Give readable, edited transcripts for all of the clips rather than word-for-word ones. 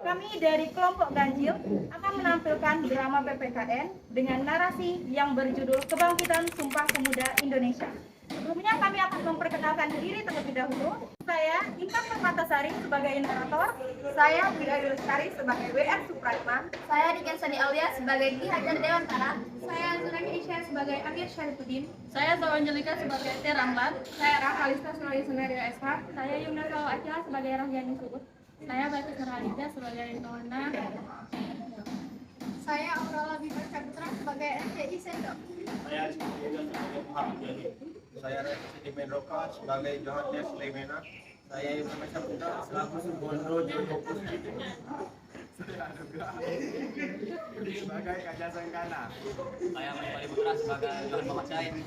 Kami dari kelompok Ganjil akan menampilkan drama PPKN dengan narasi yang berjudul Kebangkitan Sumpah Pemuda Indonesia. Sebelumnya kami akan memperkenalkan diri terlebih dahulu. Saya Intan Permatasari sebagai narator. Saya Widya Lestari sebagai WR Supratman. Saya Niken Sani Aulia sebagai Ki Hajar Dewantara. Saya Zurani Isya sebagai Amir Syarifuddin. Saya Zawanjelika sebagai T. Ramlan. Saya Rahalista sebagai Sunario Esa. Saya Yumna Sawa Acila sebagai Rahyani Suud. Saya Batis Nurhalida sebagai Nona. Saya Aurora Bima Saputra sebagai SCI Sendok. Saya sebagai Muhammad Jani. Saya Siti Medroka sebagai Johannes Lemena. Saya Yusuf Saputra selaku Subondo Jokokus sebagai Kaja Sengkana. Saya Mali Putra sebagai Johan Muhammad Syahid.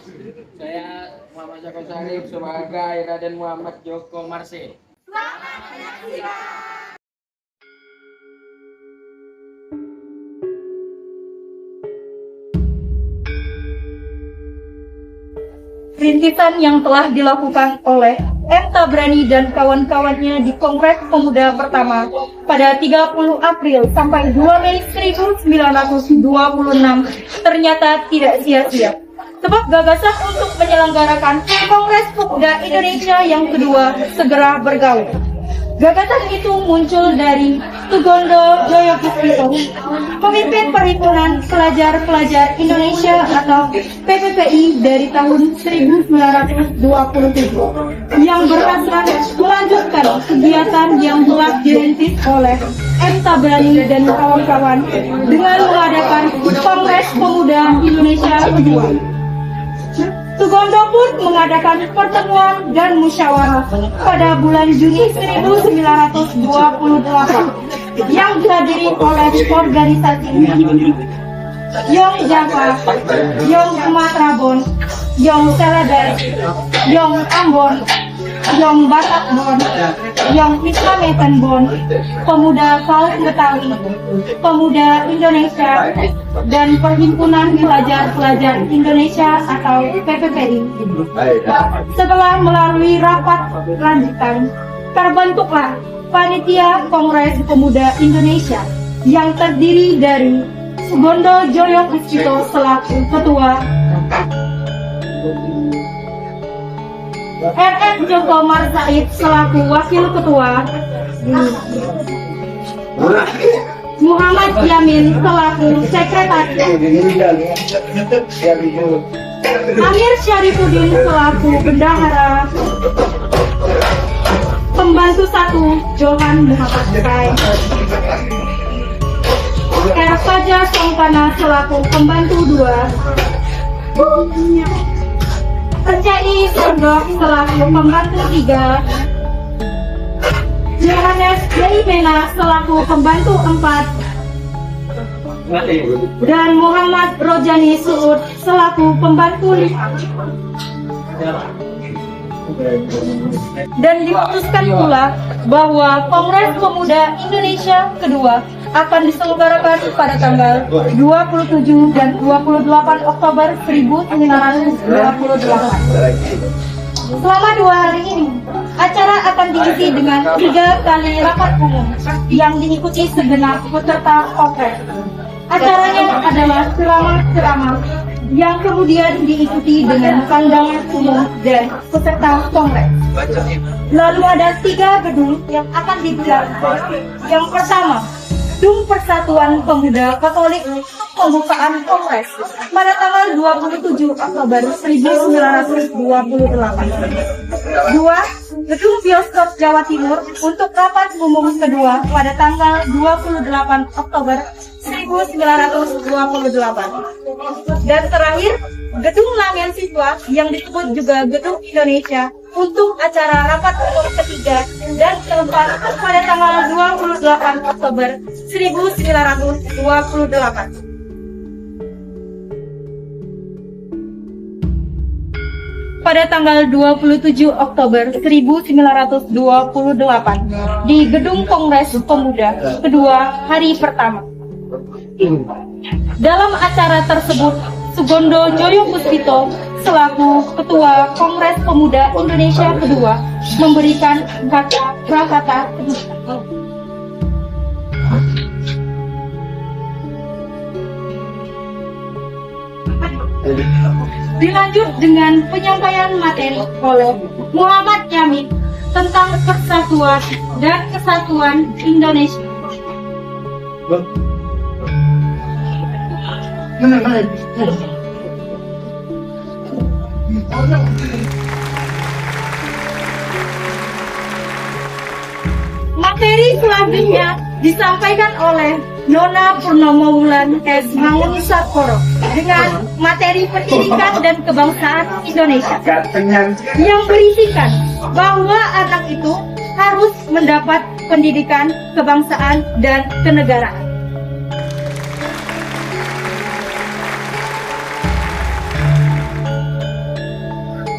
Saya Muhammad Joko Sarif sebagai Raden Muhammad Joko Marse. Selamat menyaksikan. Rintisan yang telah dilakukan oleh M. Tabrani dan kawan-kawannya di Kongres Pemuda pertama pada 30 April sampai 2 Mei 1926 ternyata tidak sia-sia. Sebab gagasan untuk menyelenggarakan Kongres Pemuda Indonesia yang kedua segera bergaung. Gagasan itu muncul dari Sugondo Joyokusito, pemimpin Perhimpunan Pelajar-Pelajar Indonesia atau PPPI dari tahun 1927, yang berhasrat melanjutkan kegiatan yang telah dirintis oleh M. Tabrani dan kawan-kawan dengan mengadakan Kongres Pemuda Indonesia kedua. Sugondo pun mengadakan pertemuan dan musyawarah pada bulan Juni 1928 yang dihadiri oleh organisasi Yong Java, Yong Sumatera Bon, Yong Selades, Yong Ambon, Yong Batak Bon, Yong Islametan Bon, Pemuda Paus Betawi, Pemuda Indonesia, dan Perhimpunan Pelajar-Pelajar Indonesia atau PPPI. Setelah melalui rapat lanjutan, terbentuklah Panitia Kongres Pemuda Indonesia yang terdiri dari Sugondo Joyokusito selaku ketua, RS Joko Marsaid selaku wakil ketua, Muhammad Yamin selaku sekretaris, Amir Syarifuddin selaku bendahara, pembantu 1 Johan Muhammad Syahid, Erfaja Songkana selaku pembantu 2, RCI Sendok selaku pembantu 3, Johannes Lemena selaku pembantu 4, dan Muhammad Rojani Suud selaku pembantu 5. Dan diputuskan pula bahwa Kongres Pemuda Indonesia kedua akan diselenggarakan pada tanggal 27 dan 28 Oktober 1928. Selama 2 hari ini, acara akan diisi dengan 3 kali rapat umum yang diikuti segenap peserta Kongres. Acaranya adalah ceramah-ceramah yang kemudian diikuti dengan pandangan umum dan peserta Kongres. Lalu ada 3 gedung yang akan digelar. Yang pertama, Gedung Persatuan Pemuda Katolik untuk pembukaan Kongres pada tanggal 27 Oktober 1928. 2. Gedung Bioskop Jawa Timur untuk rapat umum kedua pada tanggal 28 Oktober 1928. Dan terakhir, Gedung Langen Siswa yang disebut juga Gedung Indonesia untuk acara rapat umum ketiga dan keempat pada tanggal 28 Oktober 1928. Pada tanggal 27 Oktober 1928 di Gedung Kongres Pemuda kedua hari pertama. Dalam acara tersebut, Sugondo Joyokusito selaku Ketua Kongres Pemuda Indonesia kedua memberikan kata-kata Dilanjut dengan penyampaian materi oleh Muhammad Yamin tentang persatuan dan kesatuan Indonesia. Materi selanjutnya disampaikan oleh Nona Purnomo Wulan S. Mangunisakoro dengan materi pendidikan dan kebangsaan Indonesia yang berisikan bahwa anak itu harus mendapat pendidikan kebangsaan dan kenegaraan.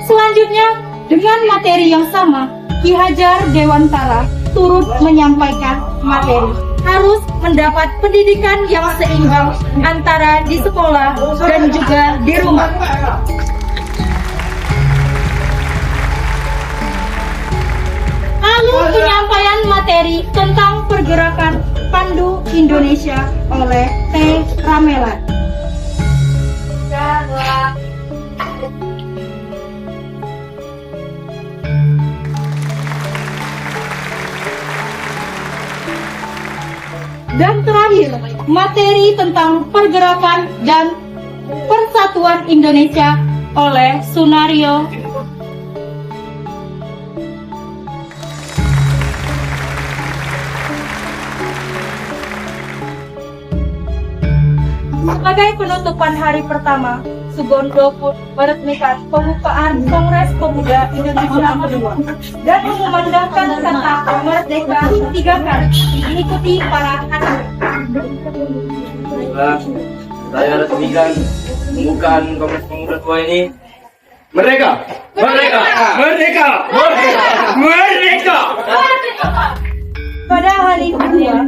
Selanjutnya, dengan materi yang sama, Ki Hajar Dewantara turut menyampaikan materi harus mendapat pendidikan yang seimbang antara di sekolah dan juga di rumah. Lalu penyampaian materi tentang pergerakan Pandu Indonesia oleh T. Ramelan. Dan terakhir, materi tentang pergerakan dan persatuan Indonesia oleh Sunario. Sebagai penutupan hari pertama, Sugondo pun meresmikan pembukaan Kongres Pemuda Indonesia kedua dan mengumandangkan kata merdeka 3 kali diikuti para hadirin. Saya resmikan pembukaan Kongres Pemuda tua ini. Merdeka! Merdeka! Merdeka! Merdeka! Merdeka! Pada hari kedua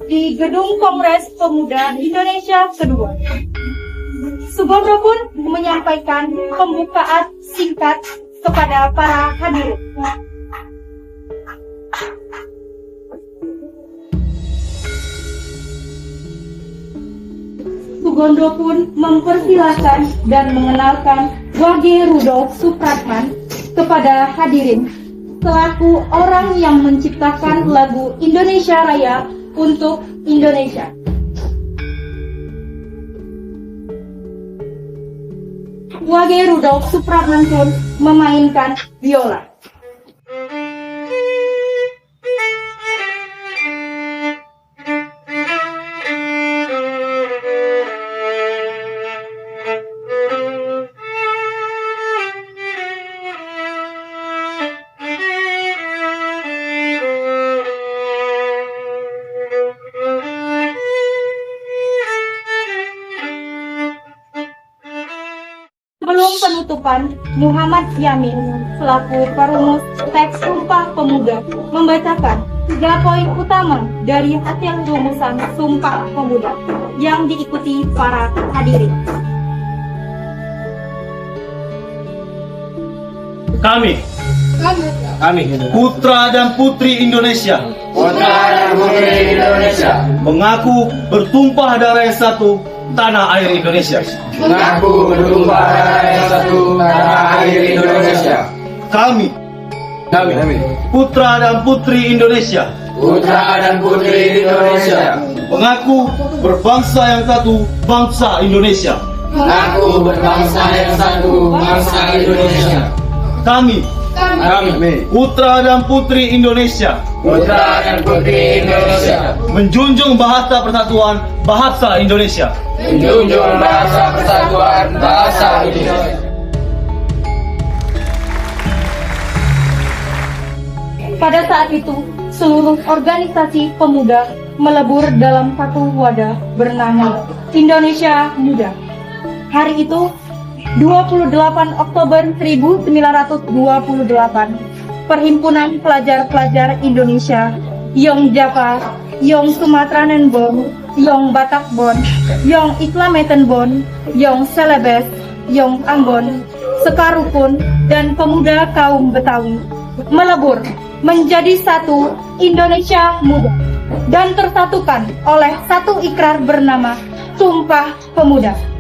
di Gedung Kongres Pemuda Indonesia kedua, Sugondo pun menyampaikan pembukaan singkat kepada para hadirin. Sugondo pun mempersilahkan dan mengenalkan Wage Rudolf Supratman kepada hadirin selaku orang yang menciptakan lagu Indonesia Raya untuk Indonesia. Wage Rudolf Supratman pun memainkan biola. Sebelum penutupan, Muhammad Yamin selaku perumus teks Sumpah Pemuda membacakan 3 poin utama dari hasil rumusan Sumpah Pemuda yang diikuti para hadirin. Kami, putra dan putri Indonesia, mengaku bertumpah darah yang satu tanah air Indonesia. Mengaku bertumpah darah yang satu tanah air Indonesia. Kami, putra dan putri Indonesia, mengaku berbangsa yang satu, bangsa Indonesia. Mengaku berbangsa yang satu, bangsa Indonesia. Kami, putra dan putri Indonesia, menjunjung bahasa persatuan bahasa Indonesia. Menjunjung bahasa persatuan bahasa Indonesia. Pada saat itu, seluruh organisasi pemuda melebur dalam satu wadah bernama Indonesia Muda. Hari itu, 28 Oktober 1928, Perhimpunan Pelajar-Pelajar Indonesia, Yong Java, Yong Sumatranenbon, Yong Batakbon, Yong Islametenbon, Yong Celebes, Yong Ambon, Sekarukun, dan pemuda kaum Betawi melebur menjadi satu Indonesia Muda dan tersatukan oleh satu ikrar bernama Sumpah Pemuda.